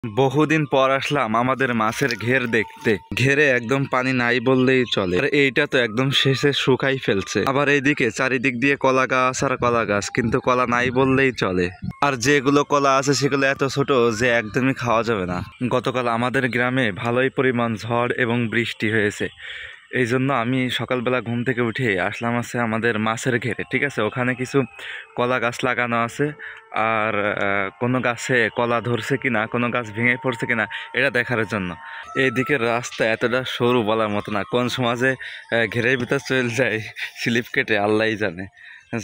বহুদিন পর আসলাম আমাদের মাছের ঘের দেখতে। ঘেরে একদম পানি নাই বললেই চলে, আর এইটা তো একদম শেষে শুকাই ফেলছে। আবার এইদিকে চারিদিক দিয়ে কলা গাছ আর কলা গাছ, কিন্তু কলা নাই বললেই চলে। আর যেগুলো কলা আছে সেগুলো এত ছোট যে একদমই খাওয়া যাবে না। গতকাল আমাদের গ্রামে ভালোই পরিমাণ ঝড় এবং বৃষ্টি হয়েছে। এই জন্য আমি সকালবেলা ঘুম থেকে উঠে আসলাম আছে আমাদের মাছের ঘেরে, ঠিক আছে। ওখানে কিছু কলা গাছ লাগানো আছে, আর কোনো গাছে কলা ধরছে কিনা, কোনো গাছ ভেঙে পড়ছে কিনা এটা দেখার জন্য। এইদিকে রাস্তা এতটা সরু বলার মতো না, কোন সমাজে ঘেরের ভিতর চলে যায় স্লিপ কেটে আল্লাহই জানে।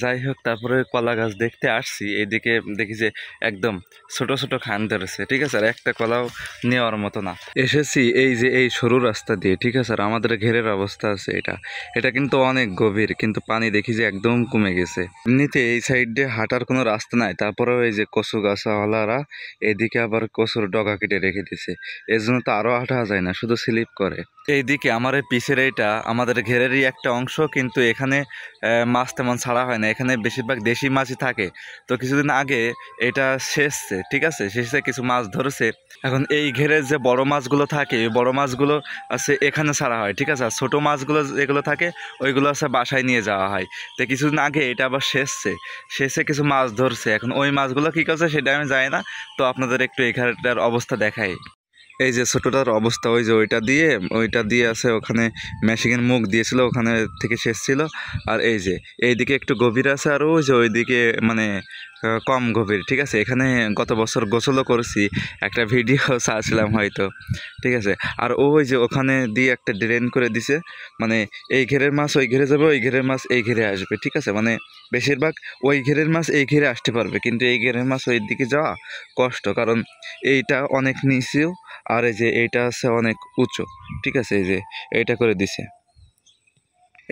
যাই হোক, তারপরে কলা গাছ দেখতে আসছি, এইদিকে দেখি যে একদম ছোট ছোট খান ধরেছে, ঠিক আছে। আর একটা কলাও নেওয়ার মতো না। এসেছি এই যে এই সরু রাস্তা দিয়ে, ঠিক আছে। আর আমাদের ঘেরের অবস্থা আছে এটা এটা কিন্তু অনেক গভীর, কিন্তু পানি দেখি যে একদম কমে গেছে। এমনিতে এই সাইড দিয়ে হাঁটার কোনো রাস্তা নাই, তারপরেও এই যে কচু গাছওয়ালারা এদিকে আবার কচুর ডগা কেটে রেখে দিছে, এর জন্য তো আরও হাঁটা যায় না, শুধু স্লিপ করে। এইদিকে আমার এই পিছের এইটা আমাদের ঘেরেরই একটা অংশ, কিন্তু এখানে মাছ তেমন ছাড়া হয় না, এখানে বেশিরভাগ দেশি মাছই থাকে। তো কিছুদিন আগে এটা শেষছে, ঠিক আছে, শেষে কিছু মাছ ধরেছে। এখন এই ঘেরের যে বড় মাছগুলো থাকে, ওই বড় মাছগুলো আছে এখানে ছাড়া হয়, ঠিক আছে। আর ছোটো মাছগুলো যেগুলো থাকে ওইগুলো আছে বাসায় নিয়ে যাওয়া হয়। তো কিছুদিন আগে এটা আবার শেষে কিছু মাছ ধরছে, এখন ওই মাছগুলো কী করছে সেটা আমি জানি না। তো আপনাদের একটু এখানটার অবস্থা দেখাই। এই যে ছোটোটার অবস্থা, ওই যে ওইটা দিয়ে আছে, ওখানে মেশিনের মুখ দিয়েছিল, ওখানে থেকে শেষ ছিল। আর এই যে এইদিকে একটু গভীর আছে, আর ওই যে ওইদিকে মানে কম গভীর, ঠিক আছে। এখানে গত বছর গোসলও করেছি, একটা ভিডিও ছাড়ছিলাম হয়তো, ঠিক আছে। আর ওই যে ওখানে দিয়ে একটা ড্রেন করে দিছে, মানে এই ঘেরের মাছ ওই ঘেরে যাবে, ওই ঘেরের মাছ এই ঘেরে আসবে, ঠিক আছে। মানে বেশিরভাগ ওই ঘেরের মাছ এই ঘেরে আসতে পারবে, কিন্তু এই ঘেরের মাছ ওই দিকে যাওয়া কষ্ট, কারণ এইটা অনেক নিচেও, আর এই যে এইটা আছে অনেক উঁচু, ঠিক আছে। এই যে এইটা করে দিছে,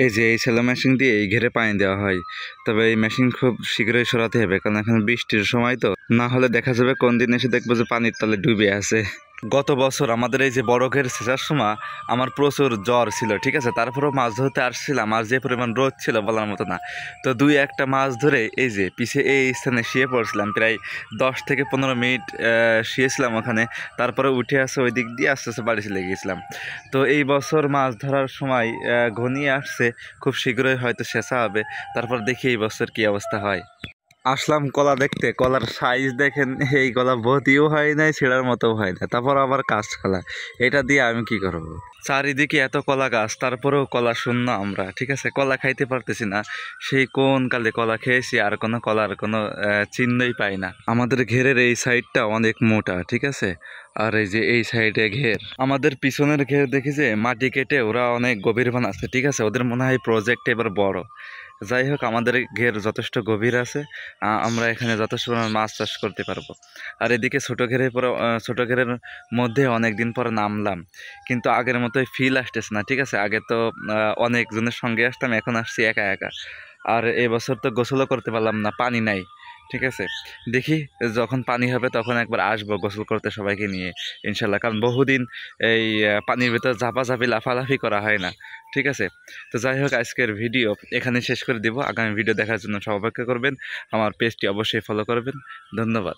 এই যে এই সেলো মেশিন দিয়ে এই ঘেরে পানি দেওয়া হয়। তবে এই মেশিন খুব শীঘ্রই সরাতে হবে, কারণ এখন বৃষ্টির সময় তো, না হলে দেখা যাবে কোন দিন এসে দেখবো যে পানির তলে ডুবে আছে। গত বছর আমাদের এই যে বড় ঘের শেষার সময় আমার প্রচুর জ্বর ছিল, ঠিক আছে। তারপরেও মাছ ধরতে আসছিলাম, আর যে পরিমাণ রোদ ছিল বলার মতো না। তো দুই একটা মাছ ধরে এই যে পিছে এই স্থানে শুয়ে পড়ছিলাম, প্রায় 10 থেকে 15 মিনিট শুয়েছিলাম ওখানে। তারপরে উঠে আসে ওই দিক দিয়ে আস্তে আস্তে বাড়ি চলে গিয়েছিলাম। তো এই বছর মাছ ধরার সময় ঘনিয়ে আসছে, খুব শীঘ্রই হয়তো শেষা হবে। তারপর দেখি এই বছর কী অবস্থা হয়। আসলাম কলা দেখতে, কলার সাইজ দেখেন, এই কলা ভর্তিও হয় নাই, ছেঁড়ার মতো হয় না, তারপর আবার কাঁচকলা, এটা দিয়ে আমি কি করব। চারিদিকে এত কলা গাছ, তারপরেও কলা শূন্য আমরা, ঠিক আছে। কলা খাইতে পারতেছি না, সেই কোন কালে কলা খেয়েছি, আর কোনো কলার কোনো চিহ্নই পাই না। আমাদের ঘেরের এই সাইডটা অনেক মোটা, ঠিক আছে। আর এই যে এই সাইডে ঘের, আমাদের পিছনের ঘের দেখি যে মাটি কেটে ওরা অনেক গভীর বানাচ্ছে, ঠিক আছে। ওদের মনে হয় প্রজেক্ট এবার বড়। যাই হোক, আমাদের ঘের যথেষ্ট গভীর আছে, আমরা এখানে যথেষ্ট পরিমাণ মাছ চাষ করতে পারবো। আর এদিকে ছোটো ঘেরের মধ্যে অনেক দিন পরে নামলাম, কিন্তু আগের মতোই ফিল আসতেছে না, ঠিক আছে। আগে তো অনেকজনের সঙ্গে আসতাম, এখন আসছি একা একা। আর এবছর তো গোসলও করতে পারলাম না, পানি নাই, ঠিক আছে। দেখি যখন পানি হবে তখন একবার আসবো গোসল করতে সবাইকে নিয়ে, ইনশাল্লাহ। কারণ বহুদিন এই পানির ভেতর ঝাপাঝাপি লাফালাফি করা হয় না, ঠিক আছে। তো যাই হোক, আজকের ভিডিও এখানে শেষ করে দিব। আগামী ভিডিও দেখার জন্য সবাই অপেক্ষা করবেন, আমার পেজটি অবশ্যই ফলো করবেন। ধন্যবাদ।